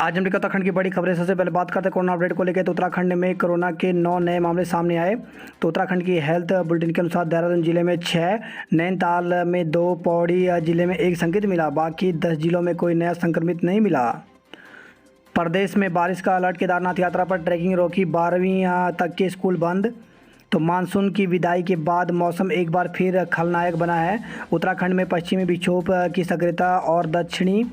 आज हम उत्तराखंड की बड़ी खबरें। सबसे पहले बात करते हैं कोरोना अपडेट को लेकर। तो उत्तराखंड में कोरोना के 9 नए मामले सामने आए। तो उत्तराखंड की हेल्थ बुलेटिन के अनुसार देहरादून जिले में 6, नैनीताल में 2, पौड़ी जिले में 1 संक्रमित मिला। बाकी 10 जिलों में कोई नया संक्रमित नहीं मिला। प्रदेश में बारिश का अलर्ट। केदारनाथ यात्रा पर ट्रैकिंग रोकी। 12वीं तक के स्कूल बंद। तो मानसून की विदाई के बाद मौसम एक बार फिर खलनायक बना है। उत्तराखंड में पश्चिमी विक्षोभ की सक्रियता और दक्षिणी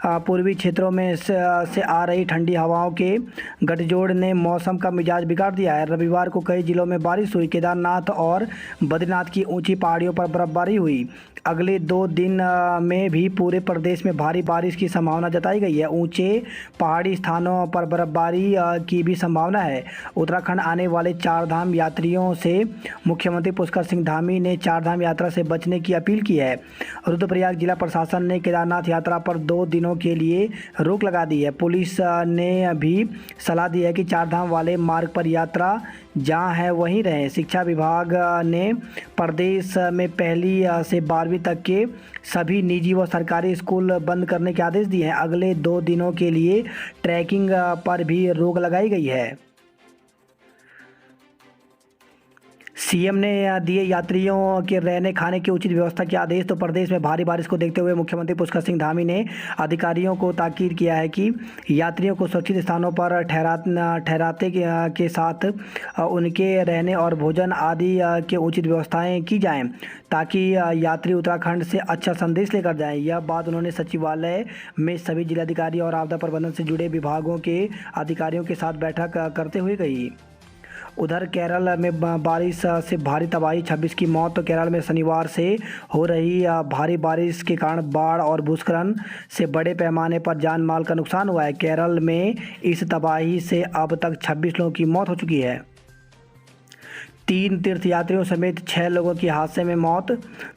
पूर्वी क्षेत्रों में से आ रही ठंडी हवाओं के गठजोड़ ने मौसम का मिजाज बिगाड़ दिया है। रविवार को कई जिलों में बारिश हुई। केदारनाथ और बद्रीनाथ की ऊंची पहाड़ियों पर बर्फबारी हुई। अगले 2 दिन में भी पूरे प्रदेश में भारी बारिश की संभावना जताई गई है। ऊंचे पहाड़ी स्थानों पर बर्फबारी की भी संभावना है। उत्तराखंड आने वाले चारधाम यात्रियों से मुख्यमंत्री पुष्कर सिंह धामी ने चारधाम यात्रा से बचने की अपील की है। रुद्रप्रयाग जिला प्रशासन ने केदारनाथ यात्रा पर 2 दिनों के लिए रोक लगा दी है। पुलिस ने भी सलाह दी है कि चारधाम वाले मार्ग पर यात्रा जहां है वहीं रहें। शिक्षा विभाग ने प्रदेश में 1ली से 12वीं तक के सभी निजी व सरकारी स्कूल बंद करने के आदेश दिए हैं। अगले 2 दिनों के लिए ट्रैकिंग पर भी रोक लगाई गई है। सीएम ने दिए यात्रियों के रहने खाने की उचित व्यवस्था के आदेश। तो प्रदेश में भारी बारिश को देखते हुए मुख्यमंत्री पुष्कर सिंह धामी ने अधिकारियों को ताकीद किया है कि यात्रियों को सुरक्षित स्थानों पर ठहराते के साथ उनके रहने और भोजन आदि के उचित व्यवस्थाएं की जाएं, ताकि यात्री उत्तराखंड से अच्छा संदेश लेकर जाएं। यह बात उन्होंने सचिवालय में सभी जिलाधिकारी और आपदा प्रबंधन से जुड़े विभागों के अधिकारियों के साथ बैठक करते हुए कही। उधर केरल में बारिश से भारी तबाही, 26 की मौत। तो केरल में शनिवार से हो रही भारी बारिश के कारण बाढ़ और भूस्खलन से बड़े पैमाने पर जान माल का नुकसान हुआ है। केरल में इस तबाही से अब तक 26 लोगों की मौत हो चुकी है। 3 तीर्थयात्रियों समेत 6 लोगों की हादसे में मौत।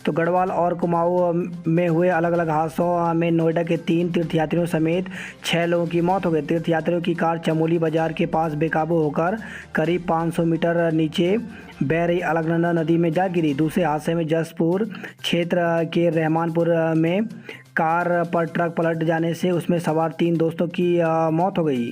तो गढ़वाल और कुमाऊं में हुए अलग अलग हादसों में नोएडा के 3 तीर्थयात्रियों समेत 6 लोगों की मौत हो गई। तीर्थयात्रियों की कार चमोली बाजार के पास बेकाबू होकर करीब 500 मीटर नीचे बह रही अलकनंदा नदी में जा गिरी। दूसरे हादसे में जसपुर क्षेत्र के रहमानपुर में कार पर ट्रक पलट जाने से उसमें सवार 3 दोस्तों की मौत हो गई।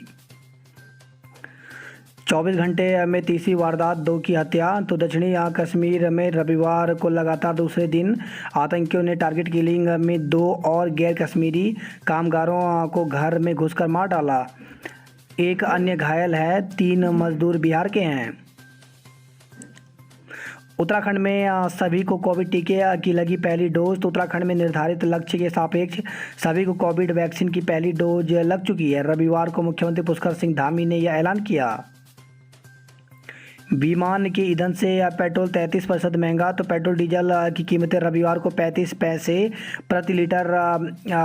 24 घंटे में तीसरी वारदात, 2 की हत्या। तो दक्षिणी कश्मीर में रविवार को लगातार दूसरे दिन आतंकियों ने टारगेट किलिंग में 2 और गैर कश्मीरी कामगारों को घर में घुसकर मार डाला। एक अन्य घायल है। 3 मजदूर बिहार के हैं। उत्तराखंड में सभी को कोविड टीके की लगी पहली डोज। तो उत्तराखंड में निर्धारित लक्ष्य के सापेक्ष सभी को कोविड वैक्सीन की पहली डोज लग चुकी है। रविवार को मुख्यमंत्री पुष्कर सिंह धामी ने यह ऐलान किया। विमान के ईंधन से पेट्रोल 33% महंगा। तो पेट्रोल डीजल की कीमतें रविवार को 35 पैसे प्रति लीटर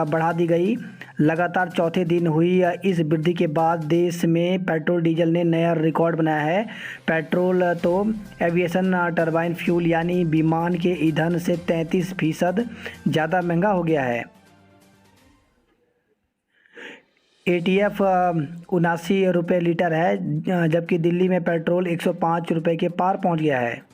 बढ़ा दी गई। लगातार चौथे दिन हुई इस वृद्धि के बाद देश में पेट्रोल डीजल ने नया रिकॉर्ड बनाया है। पेट्रोल तो एविएशन टरबाइन फ्यूल यानी विमान के ईंधन से 33% ज़्यादा महंगा हो गया है। ATF 79 रुपये लीटर है, जबकि दिल्ली में पेट्रोल 105 रुपये के पार पहुंच गया है।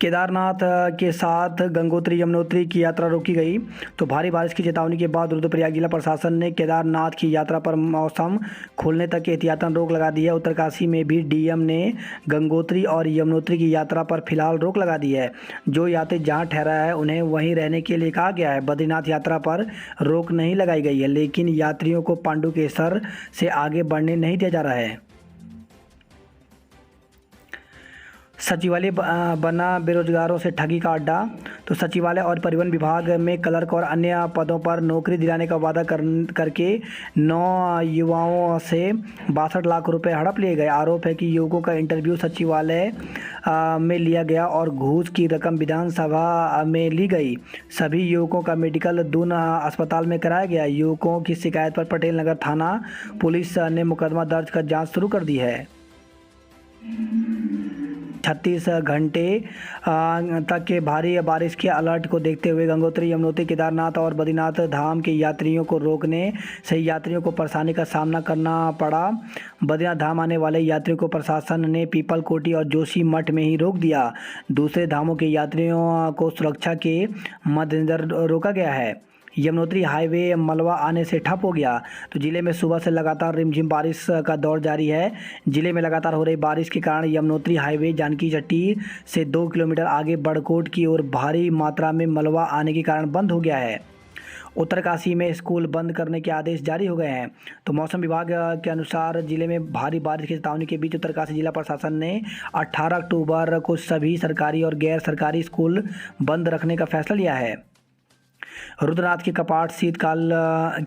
केदारनाथ के साथ गंगोत्री यमुनोत्री की यात्रा रोकी गई। तो भारी बारिश की चेतावनी के बाद रुद्रप्रयाग जिला प्रशासन ने केदारनाथ की यात्रा पर मौसम खुलने तक एहतियातन रोक लगा दी है। उत्तरकाशी में भी डीएम ने गंगोत्री और यमुनोत्री की यात्रा पर फिलहाल रोक लगा दी है। जो यात्री जहां ठहरा है उन्हें वहीं रहने के लिए कहा गया है। बद्रीनाथ यात्रा पर रोक नहीं लगाई गई है, लेकिन यात्रियों को पांडुकेश्वर से आगे बढ़ने नहीं दिया जा रहा है। सचिवालय बना बेरोजगारों से ठगी का अड्डा। तो सचिवालय और परिवहन विभाग में क्लर्क और अन्य पदों पर नौकरी दिलाने का वादा करके 9 युवाओं से 62 लाख रुपए हड़प लिए गए। आरोप है कि युवकों का इंटरव्यू सचिवालय में लिया गया और घूस की रकम विधानसभा में ली गई। सभी युवकों का मेडिकल दून अस्पताल में कराया गया। युवकों की शिकायत पर पटेल नगर थाना पुलिस ने मुकदमा दर्ज कर जाँच शुरू कर दी है। 36 घंटे तक के भारी बारिश के अलर्ट को देखते हुए गंगोत्री यमुनोत्री केदारनाथ और बद्रीनाथ धाम के यात्रियों को रोकने से यात्रियों को परेशानी का सामना करना पड़ा। बद्रीनाथ धाम आने वाले यात्रियों को प्रशासन ने पीपल कोटी और जोशी मठ में ही रोक दिया। दूसरे धामों के यात्रियों को सुरक्षा के मद्देनजर रोका गया है। यमुनोत्री हाईवे मलबा आने से ठप हो गया। तो जिले में सुबह से लगातार रिमझिम बारिश का दौर जारी है। जिले में लगातार हो रही बारिश के कारण यमुनोत्री हाईवे जानकी चट्टी से 2 किलोमीटर आगे बड़कोट की ओर भारी मात्रा में मलबा आने के कारण बंद हो गया है। उत्तरकाशी में स्कूल बंद करने के आदेश जारी हो गए हैं। तो मौसम विभाग के अनुसार जिले में भारी बारिश की चेतावनी के बीच उत्तरकाशी जिला प्रशासन ने 18 अक्टूबर को सभी सरकारी और गैर सरकारी स्कूल बंद रखने का फैसला लिया है। रुद्रनाथ के कपाट शीतकाल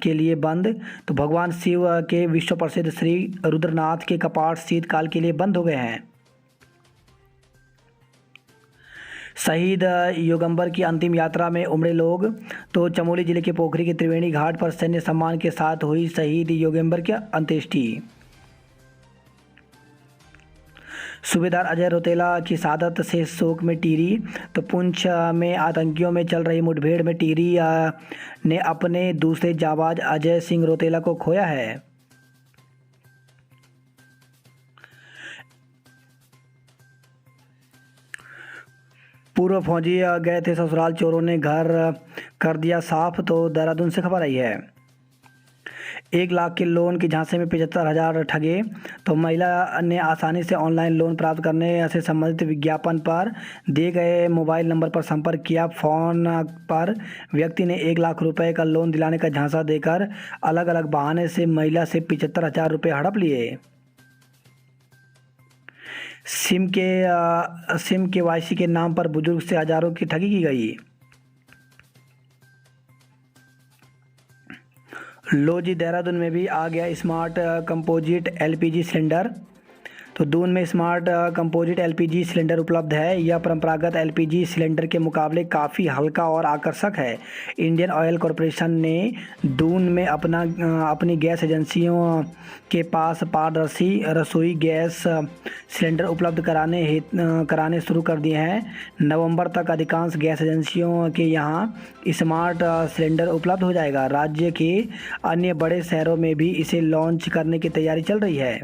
के लिए बंद। तो भगवान शिव के विश्व प्रसिद्ध श्री रुद्रनाथ के कपाट शीतकाल के लिए बंद हो गए हैं। शहीद योगंबर की अंतिम यात्रा में उमड़े लोग। तो चमोली जिले के पोखरी के त्रिवेणी घाट पर सैन्य सम्मान के साथ हुई शहीद योगंबर की अंत्येष्टि। सूबेदार अजय रौतेला की शहादत से शोक में टिहरी। तो पुंछ में आतंकियों में चल रही मुठभेड़ में टिहरी ने अपने दूसरे जाबाज अजय सिंह रौतेला को खोया है। पूर्व फौजी गए थे ससुराल, चोरों ने घर कर दिया साफ। तो देहरादून से खबर आई है। 1 लाख के लोन के झांसे में 75,000 ठगे। तो महिला ने आसानी से ऑनलाइन लोन प्राप्त करने से संबंधित विज्ञापन पर दिए गए मोबाइल नंबर पर संपर्क किया। फोन पर व्यक्ति ने 1 लाख रुपए का लोन दिलाने का झांसा देकर अलग अलग बहाने से महिला से 75,000 रुपये हड़प लिए। सिम KYC के नाम पर बुजुर्ग से हजारों की ठगी की गई। लो जी, देहरादून में भी आ गया स्मार्ट कंपोजिट LPG सिलेंडर। तो दून में स्मार्ट कंपोजिट LPG सिलेंडर उपलब्ध है। यह परंपरागत LPG सिलेंडर के मुकाबले काफ़ी हल्का और आकर्षक है। इंडियन ऑयल कॉरपोरेशन ने दून में अपनी गैस एजेंसियों के पास पारदर्शी रसोई गैस सिलेंडर उपलब्ध कराने शुरू कर दिए हैं। नवंबर तक अधिकांश गैस एजेंसियों के यहाँ स्मार्ट सिलेंडर उपलब्ध हो जाएगा। राज्य के अन्य बड़े शहरों में भी इसे लॉन्च करने की तैयारी चल रही है।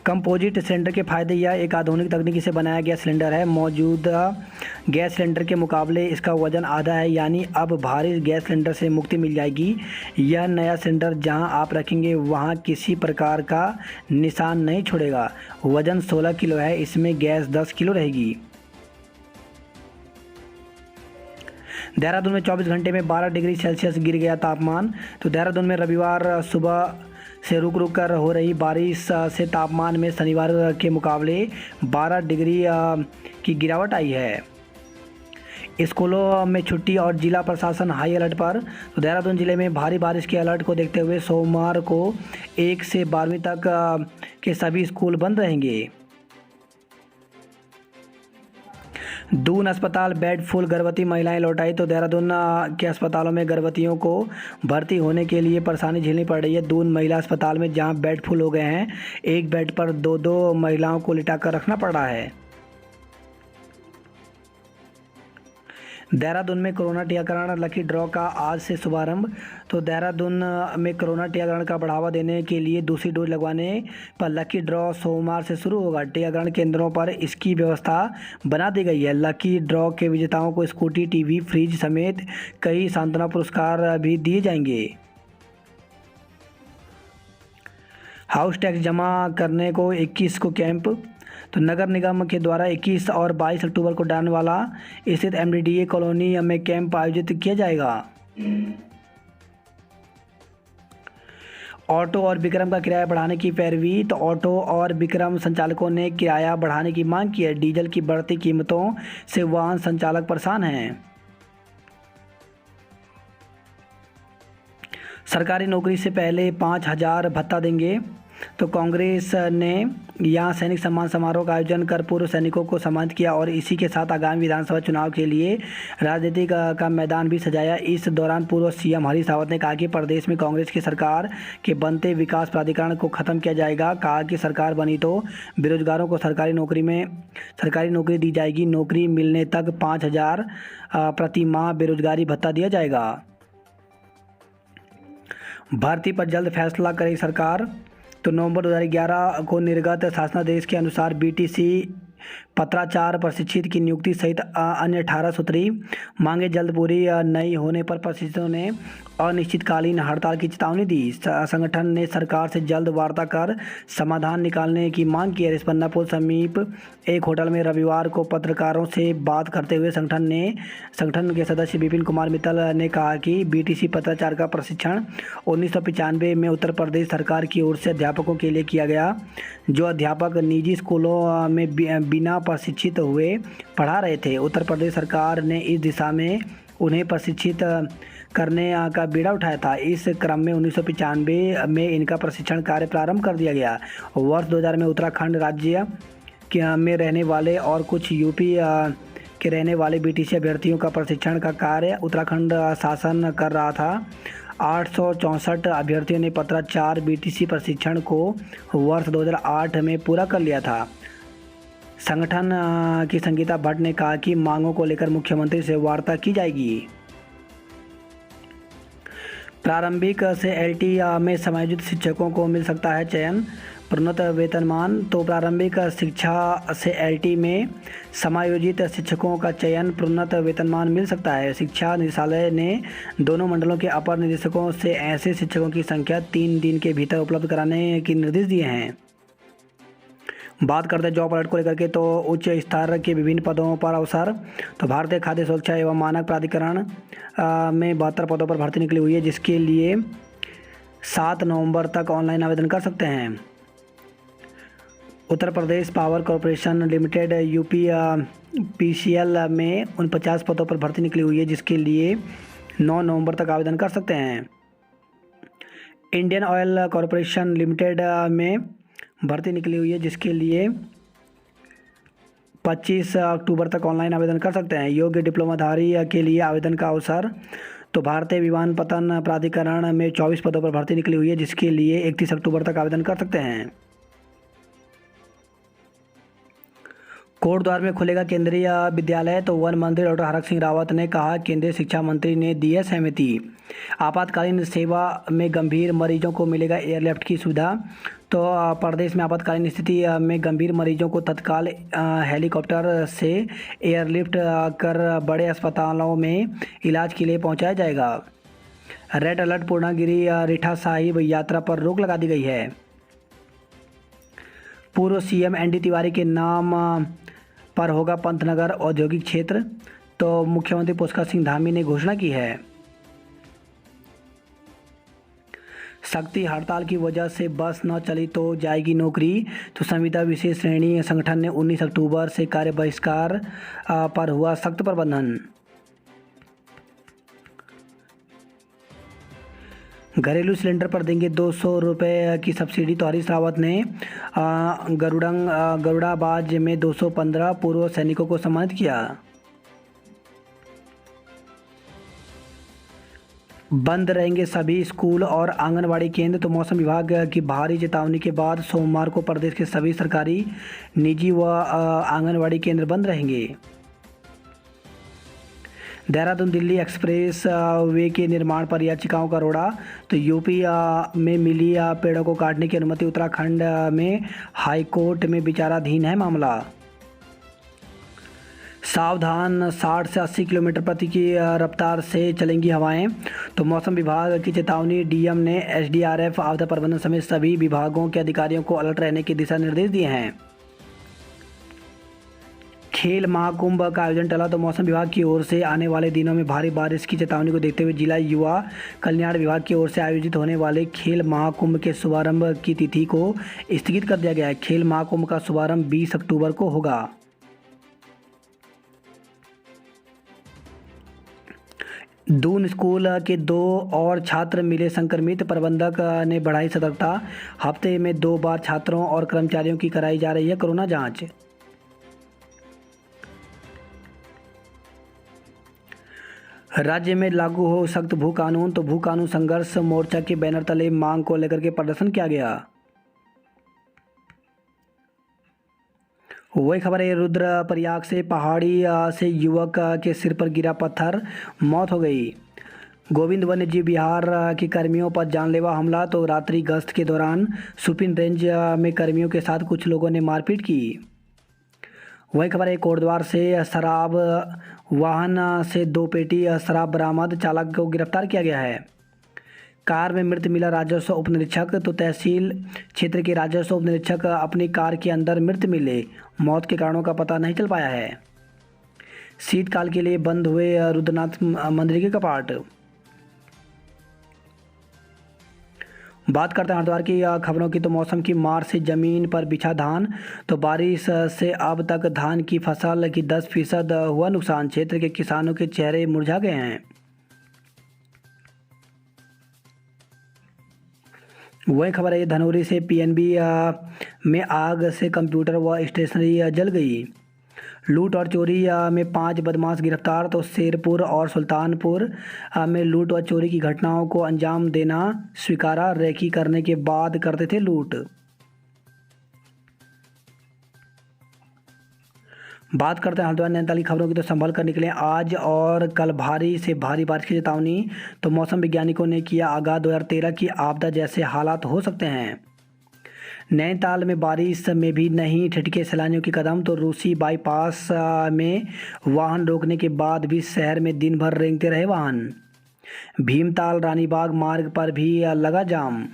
कंपोजिट सिलेंडर के फायदे: यह एक आधुनिक तकनीकी से बनाया गया सिलेंडर है। मौजूदा गैस सिलेंडर के मुकाबले इसका वजन आधा है, यानी अब भारी गैस सिलेंडर से मुक्ति मिल जाएगी। यह नया सिलेंडर जहां आप रखेंगे वहां किसी प्रकार का निशान नहीं छोड़ेगा। वजन 16 किलो है, इसमें गैस 10 किलो रहेगी। देहरादून में 24 घंटे में 12 डिग्री सेल्सियस गिर गया तापमान। तो देहरादून में रविवार सुबह से रुक रुक कर हो रही बारिश से तापमान में शनिवार के मुकाबले 12 डिग्री की गिरावट आई है। स्कूलों में छुट्टी और जिला प्रशासन हाई अलर्ट पर। तो देहरादून जिले में भारी बारिश के अलर्ट को देखते हुए सोमवार को 1 से 12वीं तक के सभी स्कूल बंद रहेंगे। दून अस्पताल बेड फुल, गर्भवती महिलाएं लौटाई। तो देहरादून के अस्पतालों में गर्भवतियों को भर्ती होने के लिए परेशानी झेलनी पड़ रही है। दून महिला अस्पताल में जहां बेड फुल हो गए हैं, एक बेड पर 2 महिलाओं को लिटाकर रखना पड़ रहा है। देहरादून में कोरोना टीकाकरण लकी ड्रॉ का आज से शुभारंभ। तो देहरादून में कोरोना टीकाकरण का बढ़ावा देने के लिए दूसरी डोज लगवाने पर लकी ड्रॉ सोमवार से शुरू होगा। टीकाकरण केंद्रों पर इसकी व्यवस्था बना दी गई है। लकी ड्रॉ के विजेताओं को स्कूटी, टीवी, फ्रिज समेत कई सांत्वना पुरस्कार भी दिए जाएंगे। हाउस टैक्स जमा करने को 21 को कैंप। तो नगर निगम के द्वारा 21 और 22 अक्टूबर को डानवाला स्थित MDDA कॉलोनी में कैंप आयोजित किया जाएगा। ऑटो और विक्रम का किराया बढ़ाने की पैरवी। तो ऑटो और विक्रम संचालकों ने किराया बढ़ाने की मांग की है। डीजल की बढ़ती कीमतों से वाहन संचालक परेशान हैं। सरकारी नौकरी से पहले 5,000 भत्ता देंगे। तो कांग्रेस ने यहां सैनिक सम्मान समारोह का आयोजन कर पूर्व सैनिकों को सम्मानित किया और इसी के साथ आगामी विधानसभा चुनाव के लिए राजनीति का मैदान भी सजाया। इस दौरान पूर्व CM हरीश रावत ने कहा कि प्रदेश में कांग्रेस की सरकार के बनते विकास प्राधिकरण को खत्म किया जाएगा। कहा कि सरकार बनी तो बेरोजगारों को सरकारी नौकरी दी जाएगी। नौकरी मिलने तक 5,000 प्रति माह बेरोजगारी भत्ता दिया जाएगा। भर्ती पर जल्द फैसला करेगी सरकार। तो नवंबर 2011 को निर्गत शासनादेश के अनुसार BTC पत्राचार प्रशिक्षित की नियुक्ति सहित अन्य 18 सूत्री मांगे जल्द पूरी नहीं होने पर प्रशिक्षुओं ने अनिश्चितकालीन हड़ताल की चेतावनी दी। संगठन ने सरकार से जल्द वार्ता कर समाधान निकालने की मांग की है। रिस्पन्ना पुल समीप एक होटल में रविवार को पत्रकारों से बात करते हुए संगठन के सदस्य विपिन कुमार मित्तल ने कहा कि बीटीसी पत्राचार का प्रशिक्षण 1995 में उत्तर प्रदेश सरकार की ओर से अध्यापकों के लिए किया गया। जो अध्यापक निजी स्कूलों में बिना प्रशिक्षित हुए पढ़ा रहे थे। उत्तर प्रदेश सरकार ने इस दिशा में उन्हें प्रशिक्षित करने का बीड़ा उठाया था। इस क्रम में 1995 में इनका प्रशिक्षण कार्य प्रारंभ कर दिया गया। वर्ष 2000 में उत्तराखंड राज्य में रहने वाले और कुछ यूपी के रहने वाले बीटीसी अभ्यर्थियों का प्रशिक्षण का कार्य उत्तराखंड शासन कर रहा था। 864 अभ्यर्थियों ने पत्राचार बीटीसी प्रशिक्षण को वर्ष 2008 में पूरा कर लिया था। संगठन की संगीता भट्ट ने कहा कि मांगों को लेकर मुख्यमंत्री से वार्ता की जाएगी। प्रारंभिक से एलटी में समायोजित शिक्षकों को मिल सकता है चयन प्रोन्नत वेतनमान। तो प्रारंभिक शिक्षा से एलटी में समायोजित शिक्षकों का चयन प्रोन्नत वेतनमान मिल सकता है। शिक्षा निदेशालय ने दोनों मंडलों के अपर निदेशकों से ऐसे शिक्षकों की संख्या 3 दिन के भीतर उपलब्ध कराने के निर्देश दिए हैं। बात करते हैं जॉब अलर्ट को लेकर के, तो उच्च स्तर के विभिन्न पदों पर अवसर। तो भारतीय खाद्य सुरक्षा एवं मानक प्राधिकरण में 72 पदों पर भर्ती निकली हुई है, जिसके लिए 7 नवंबर तक ऑनलाइन आवेदन कर सकते हैं। Uttar Pradesh power corporation limited UP PCL में 49 पदों पर भर्ती निकली हुई है, जिसके लिए 9 नवंबर तक आवेदन कर सकते हैं। इंडियन ऑयल कॉरपोरेशन लिमिटेड में भर्ती निकली हुई है, जिसके लिए 25 अक्टूबर तक ऑनलाइन आवेदन कर सकते हैं। योग्य डिप्लोमाधारी के लिए आवेदन का अवसर। तो भारतीय विमानपत्तन प्राधिकरण में 24 पदों पर भर्ती निकली हुई है, जिसके लिए 31 अक्टूबर तक आवेदन कर सकते हैं। कोटद्वार में खुलेगा केंद्रीय विद्यालय। तो वन मंत्री डॉक्टर हरक सिंह रावत ने कहा, केंद्रीय शिक्षा मंत्री ने दी है सहमति। आपातकालीन सेवा में गंभीर मरीजों को मिलेगा एयरलिफ्ट की सुविधा। तो प्रदेश में आपातकालीन स्थिति में गंभीर मरीजों को तत्काल हेलीकॉप्टर से एयरलिफ्ट कर बड़े अस्पतालों में इलाज के लिए पहुंचाया जाएगा। रेड अलर्ट पूर्णागिरी रीठा साहिब यात्रा पर रोक लगा दी गई है। पूर्व सीएम एनडी तिवारी के नाम पर होगा पंतनगर औद्योगिक क्षेत्र। तो मुख्यमंत्री पुष्कर सिंह धामी ने घोषणा की है। सख्ती हड़ताल की वजह से बस न चली तो जाएगी नौकरी। तो संविदा विशेष श्रेणी संगठन ने 19 अक्टूबर से कार्य बहिष्कार पर हुआ सख्त प्रबंधन। घरेलू सिलेंडर पर देंगे 200 रुपये की सब्सिडी। तो हरीश रावत ने गरुड़ाबाज में 215 पूर्व सैनिकों को सम्मानित किया। बंद रहेंगे सभी स्कूल और आंगनवाड़ी केंद्र। तो मौसम विभाग की भारी चेतावनी के बाद सोमवार को प्रदेश के सभी सरकारी, निजी व आंगनवाड़ी केंद्र बंद रहेंगे। देहरादून दिल्ली एक्सप्रेस वे के निर्माण पर याचिकाओं का रोड़ा। तो यूपी में मिली पेड़ों को काटने की अनुमति। उत्तराखंड में हाई कोर्ट में विचाराधीन है मामला। सावधान, 60 से 80 किलोमीटर प्रति की रफ्तार से चलेंगी हवाएं। तो मौसम विभाग की चेतावनी। डीएम ने एसडीआरएफ, आपदा प्रबंधन समेत सभी विभागों के अधिकारियों को अलर्ट रहने के दिशा निर्देश दिए हैं। खेल महाकुंभ का आयोजन टला। तो मौसम विभाग की ओर से आने वाले दिनों में भारी बारिश की चेतावनी को देखते हुए जिला युवा कल्याण विभाग की ओर से आयोजित होने वाले खेल महाकुंभ के शुभारंभ की तिथि को स्थगित कर दिया गया है। खेल महाकुंभ का शुभारंभ 20 अक्टूबर को होगा। दून स्कूल के 2 और छात्र मिले संक्रमित। प्रबंधक ने बढ़ाई सतर्कता। हफ्ते में 2 बार छात्रों और कर्मचारियों की कराई जा रही है कोरोना जांच। राज्य में लागू हो सख्त भू कानून। तो भू कानून संघर्ष मोर्चा के बैनर तले मांग को लेकर के प्रदर्शन किया गया। वही खबर है रुद्रप्रयाग से। पहाड़ी से युवक के सिर पर गिरा पत्थर, मौत हो गई। गोविंद वन्य जीव विहार के कर्मियों पर जानलेवा हमला। तो रात्रि गश्त के दौरान सुपिन रेंज में कर्मियों के साथ कुछ लोगों ने मारपीट की। वही खबर है, कोटद्वार से शराब वाहन से 2 पेटी शराब बरामद, चालक को गिरफ्तार किया गया है। कार में मृत मिला राजस्व उप निरीक्षक, तो तहसील क्षेत्र के राजस्व उप निरीक्षक अपनी कार के अंदर मृत मिले, मौत के कारणों का पता नहीं चल पाया है। शीतकाल के लिए बंद हुए रुद्रनाथ मंदिर के कपाट। बात करते हैं हरिद्वार की खबरों की, तो मौसम की मार से ज़मीन पर बिछा धान, तो बारिश से अब तक धान की फसल की 10% हुआ नुकसान, क्षेत्र के किसानों के चेहरे मुरझा गए हैं। वही खबर है, धनौरी से पीएनबी में आग से कंप्यूटर व स्टेशनरी जल गई। लूट और चोरी में 5 बदमाश गिरफ्तार, तो शेरपुर और सुल्तानपुर में लूट व चोरी की घटनाओं को अंजाम देना स्वीकारा, रेकी करने के बाद करते थे लूट। बात करते हैं हरिद्वार नैनीताल की खबरों की, तो संभल कर निकले, आज और कल भारी से भारी बारिश की चेतावनी, तो मौसम वैज्ञानिकों ने किया आगाह, 2013 की आपदा जैसे हालात हो सकते हैं। नैनीताल में बारिश में भी नहीं ठिठके सैलानियों के कदम, तो रूसी बाईपास में वाहन रोकने के बाद भी शहर में दिन भर रेंगते रहे वाहन। भीमताल रानीबाग मार्ग पर भी लगा जाम।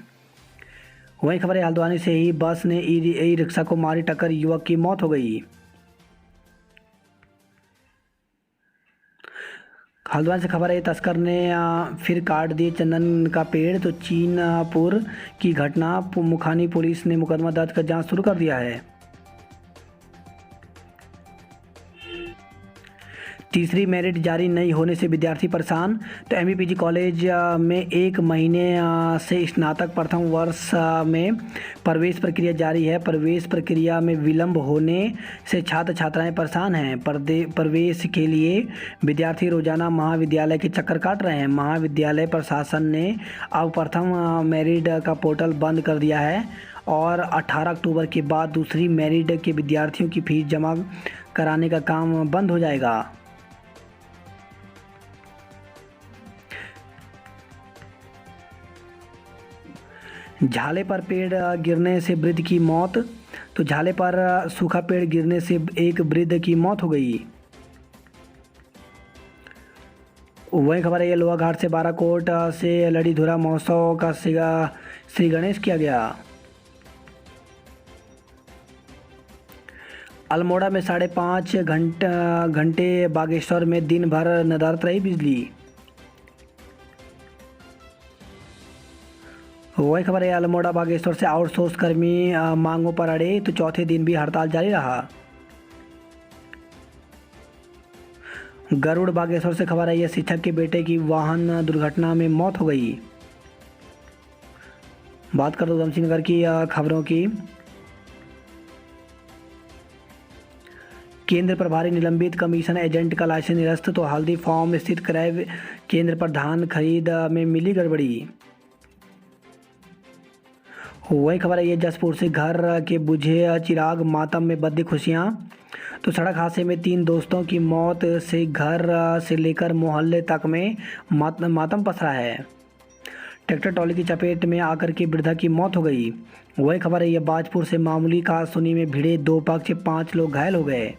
वहीं खबर है, हल्द्वानी से ही बस ने ई रिक्शा को मारी टक्कर, युवक की मौत हो गई। हल्द्वानी से खबर है, तस्कर ने फिर काट दिए चंदन का पेड़, तो चीनपुर की घटना, मुखानी पुलिस ने मुकदमा दर्ज कर जांच शुरू कर दिया है। तीसरी मेरिट जारी नहीं होने से विद्यार्थी परेशान, तो एमईपीजी कॉलेज में 1 महीने से स्नातक प्रथम वर्ष में प्रवेश प्रक्रिया जारी है। प्रवेश प्रक्रिया में विलंब होने से छात्र छात्राएं परेशान हैं। प्रवेश के लिए विद्यार्थी रोजाना महाविद्यालय के चक्कर काट रहे हैं। महाविद्यालय प्रशासन ने अब प्रथम मेरिट का पोर्टल बंद कर दिया है और 18 अक्टूबर के बाद दूसरी मेरिट के विद्यार्थियों की फीस जमा कराने का काम बंद हो जाएगा। झाले पर पेड़ गिरने से वृद्ध की मौत, तो झाले पर सूखा पेड़ गिरने से एक वृद्ध की मौत हो गई। वही खबर है, ये लोहाघाट से बाराकोट से लड़ी धुरा महोत्सव का श्री गणेश किया गया। अल्मोड़ा में 5.5 घंटे, बागेश्वर में दिन भर नदारत रही बिजली। वही खबर है, अल्मोड़ा बागेश्वर से आउटसोर्स कर्मी मांगों पर अड़े, तो चौथे दिन भी हड़ताल जारी रहा। गरुड़ बागेश्वर से खबर है, शिक्षक के बेटे की वाहन दुर्घटना में मौत हो गई। बात कर दो उधमसिंह नगर की खबरों की, केंद्र प्रभारी निलंबित, कमीशन एजेंट का लाइसेंस निरस्त, तो हल्दी फार्म स्थित क्रय केंद्र पर धान खरीद में मिली गड़बड़ी। वही खबर है, ये जसपुर से घर के बुझे चिराग, मातम में बद्दी खुशियाँ, तो सड़क हादसे में 3 दोस्तों की मौत से घर से लेकर मोहल्ले तक में मातम पसरा है। ट्रैक्टर ट्रॉली की चपेट में आकर के वृद्धा की मौत हो गई। वही खबर है, ये बाजपुर से मामूली कहासुनी में भिड़े 2 पक्ष, 5 लोग घायल हो गए।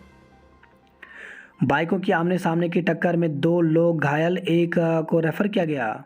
बाइकों की आमने सामने की टक्कर में 2 लोग घायल, एक को रेफर किया गया।